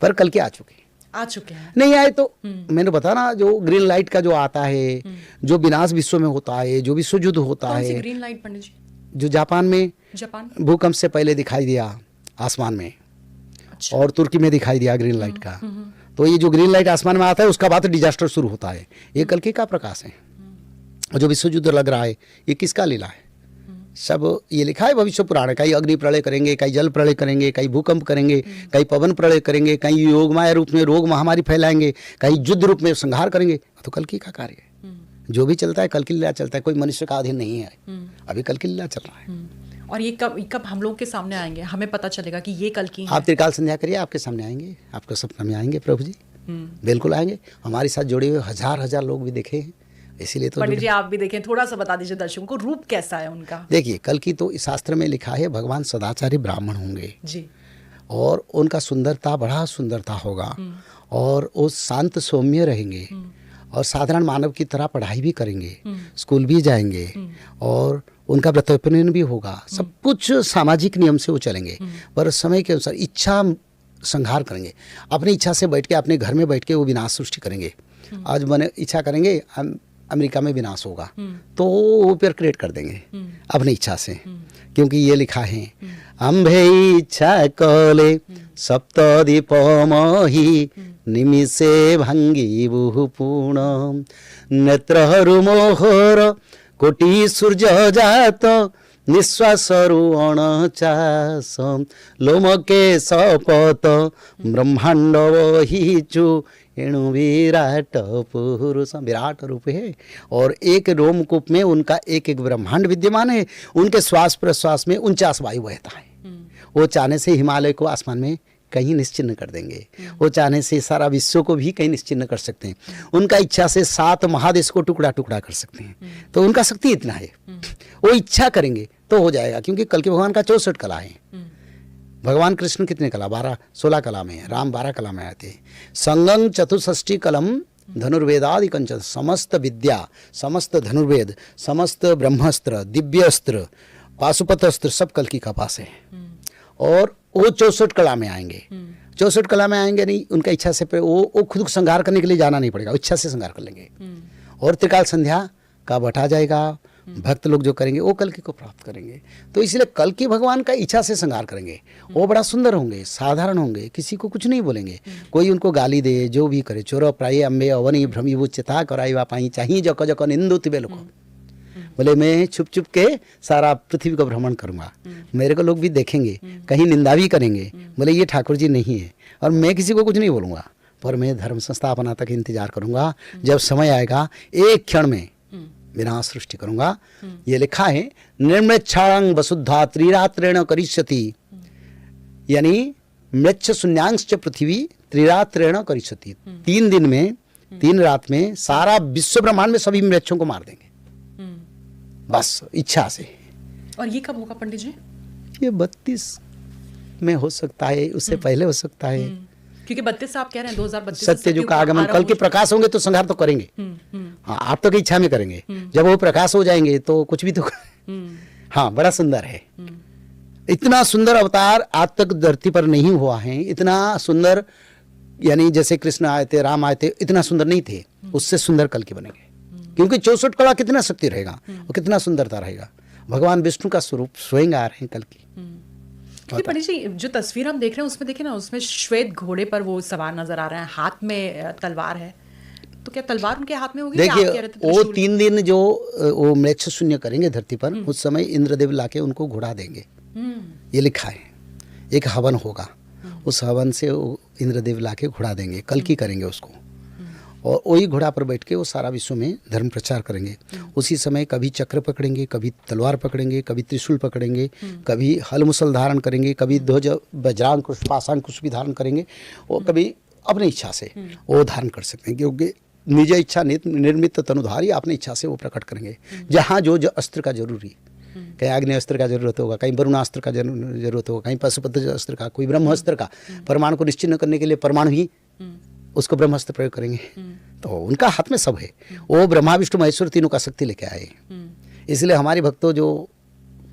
पर कल के आ चुके हैं। नहीं आए तो मैंने बताया ना, जो ग्रीन लाइट का जो आता है, जो विनाश विश्व में होता है, जो विश्व युद्ध होता कौन सी है, ग्रीन लाइट पंडित जी? जो जापान में भूकंप से पहले दिखाई दिया आसमान में। अच्छा। और तुर्की में दिखाई दिया ग्रीन लाइट का। तो ये जो ग्रीन लाइट आसमान में आता है उसका बाद डिजास्टर शुरू होता है। ये कल की का प्रकाश है। और जो विश्व युद्ध लग रहा है ये किसका लीला है? सब ये लिखा है भविष्य पुराण में। कहीं अग्नि प्रलय करेंगे, कहीं जल प्रलय करेंगे, कहीं भूकंप करेंगे, कहीं पवन प्रलय करेंगे, कहीं योगमाया रूप में रोग महामारी फैलाएंगे, कहीं युद्ध रूप में संहार करेंगे। तो कल की का कार्य है। जो भी चलता है कल की लीला चलता है, कोई मनुष्य का अधीन नहीं है। अभी कल की लीला चल रहा है। और ये कब हम लोग के सामने आएंगे, हमें पता चलेगा कि ये कल की है? आप त्रिकाल संध्या करिए, आपके सामने आएंगे, आपके सपना में आएंगे प्रभु जी। बिल्कुल आएंगे। हमारे साथ जुड़े हुए हजार लोग भी देखे हैं, इसीलिए तो। पंडित जी आप भी देखें, थोड़ा सा बता दीजिए दर्शकों को, रूप कैसा है उनका? देखिए कल की तो इस शास्त्र में लिखा है भगवान सदाचारी ब्राह्मण होंगे जी, और उनका सुंदरता बड़ा सुंदरता होगा, और वो शांत सौम्य रहेंगे, और साधारण मानव की तरह पढ़ाई भी करेंगे, स्कूल भी जाएंगे, और उनका व्रतोपनयन भी होगा। सब कुछ सामाजिक नियम से वो चलेंगे, पर समय के अनुसार इच्छा संहार करेंगे। अपनी इच्छा से बैठ के, अपने घर में बैठ के वो विनाश सृष्टि करेंगे। आज मैंने इच्छा करेंगे अमेरिका में विनाश होगा, तो वो फिर क्रिएट कर देंगे अपनी इच्छा से, क्योंकि ये लिखा है अम्भे इच्छा कले सप्तदीपमहि निमिषे भंगी बहु पूर्ण नेत्रहरु मोहर कोटि सूर्य जात निश्वासरु अणचास लोमके सपत ब्रह्मांड वहीचु एणु विराट पुरुष। विराट रूप है, और एक रोमकूप में उनका एक एक ब्रह्मांड विद्यमान है। उनके श्वास प्रश्वास में 49 वायु बहता है। वो चाहने से हिमालय को आसमान में कहीं निश्चिन्न कर देंगे, वो चाहने से सारा विश्व को भी कहीं निश्चिन्न कर सकते हैं। उनका इच्छा से 7 महादेश को टुकड़ा टुकड़ा कर सकते हैं। तो उनका शक्ति इतना है, वो इच्छा करेंगे तो हो जाएगा। क्योंकि कल के भगवान का 64 कला है। भगवान कृष्ण कितने कला? 16 कला में है। राम 12 कला में आते हैं। संगं चतुष्षष्टि कलम धनुर्वेदादि कंचन, समस्त विद्या, समस्त धनुर्वेद, समस्त ब्रह्मास्त्र, दिव्यस्त्र, पाशुपतास्त्र सब कल की का पास है। और वो 64 कला में आएंगे। 64 कला में आएंगे नहीं, उनका इच्छा से वो खुद को संहार करने के लिए जाना नहीं पड़ेगा, इच्छा से संहार कर लेंगे। और त्रिकाल संध्या का बैठा जाएगा। भक्त लोग जो करेंगे वो कल की को प्राप्त करेंगे। तो इसलिए कल की भगवान का इच्छा से संहार करेंगे। वो बड़ा सुंदर होंगे, साधारण होंगे, किसी को कुछ नहीं बोलेंगे। कोई उनको गाली दे, जो भी करे, चोर प्राय अम्बे अवनी भ्रमी वो चिता कराई वापाई चाहिए जको जको निंदु तिबे लोग। बोले मैं छुप छुप के सारा पृथ्वी को भ्रमण करूंगा, मेरे को लोग भी देखेंगे, कहीं निंदा भी करेंगे। बोले ये ठाकुर जी नहीं है, और मैं किसी को कुछ नहीं बोलूंगा, पर मैं धर्म संस्थापना तक इंतजार करूंगा। जब समय आएगा एक क्षण में विनाश सृष्टि करूंगा। ये लिखा है निर्मृच्छांग वसुद्धा त्रिरात्रेण करिष्यति, यानी मृच्छ शून्यांश पृथ्वी त्रिरात्रेण करिष्यति। 3 दिन में 3 रात में सारा विश्व ब्रह्मांड में सभी मृक्षों को मार देंगे, बस इच्छा से। और ये कब होगा पंडित जी? ये 32 में हो सकता है, उससे पहले हो सकता है। क्योंकि 32 आप कह रहे हैं 2032 सत्य का आगमन, कल के प्रकाश होंगे तो संहार तो करेंगे। हाँ, आप तो की इच्छा में करेंगे। जब वो प्रकाश हो जाएंगे तो कुछ भी तो हाँ, बड़ा सुंदर है। इतना सुंदर अवतार आज तक धरती पर नहीं हुआ है। इतना सुंदर, यानी जैसे कृष्ण आए थे, राम आए थे, इतना सुंदर नहीं थे। उससे सुंदर कल के बनेंगे। क्योंकि 64 कला कितना शक्ति रहेगा और कितना सुंदरता रहेगा। भगवान विष्णु का स्वरूप स्वयं आ रहे हैं कल की। पंडित जी जो तस्वीर हम देख रहे हैं उसमें देखिए ना, उसमें श्वेत घोड़े पर वो सवार नजर आ रहे हैं, हाथ में तलवार है। तो क्या तलवार उनके हाथ में होगी? देखिए वो 3 दिन जो वो म्लेच्छ शून्य करेंगे धरती पर, उस समय इंद्रदेव लाके उनको घोड़ा देंगे। ये लिखा है। एक हवन होगा, उस हवन से वो इंद्रदेव लाके घोड़ा देंगे, कल की करेंगे उसको। और वही घोड़ा पर बैठ के वो सारा विश्व में धर्म प्रचार करेंगे। उसी समय कभी चक्र पकड़ेंगे, कभी तलवार पकड़ेंगे, कभी त्रिशूल पकड़ेंगे, कभी हल मुसल धारण करेंगे, कभी ध्वज वज्रांग कुश पाषाण कुश भी धारण करेंगे, और कभी अपनी इच्छा से वो धारण कर सकते हैं। क्योंकि निज इच्छा निर्मित तनुधारी, अपनी इच्छा से वो प्रकट करेंगे। जहाँ जो अस्त्र का जरूरी, कहीं आग्नेय अस्त्र का जरूरत होगा, कहीं वरुणास्त्र का जरूरत होगा, कहीं पशुपत अस्त्र का, कोई ब्रह्मास्त्र का। परमाणु को निश्चिन्न करने के लिए परमाणु ही उसको ब्रह्मास्त्र प्रयोग करेंगे। तो उनका हाथ में सब है। वो ब्रह्मा विष्णु महेश्वर तीनों का शक्ति लेके आए। इसलिए हमारे भक्तों जो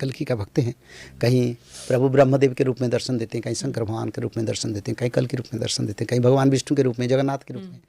कल्कि का भक्त हैं, कहीं प्रभु ब्रह्मदेव के रूप में दर्शन देते हैं, कहीं शंकर भगवान के रूप में दर्शन देते हैं, कहीं कल के रूप में दर्शन देते हैं, कहीं भगवान विष्णु के रूप में, जगन्नाथ के रूप में,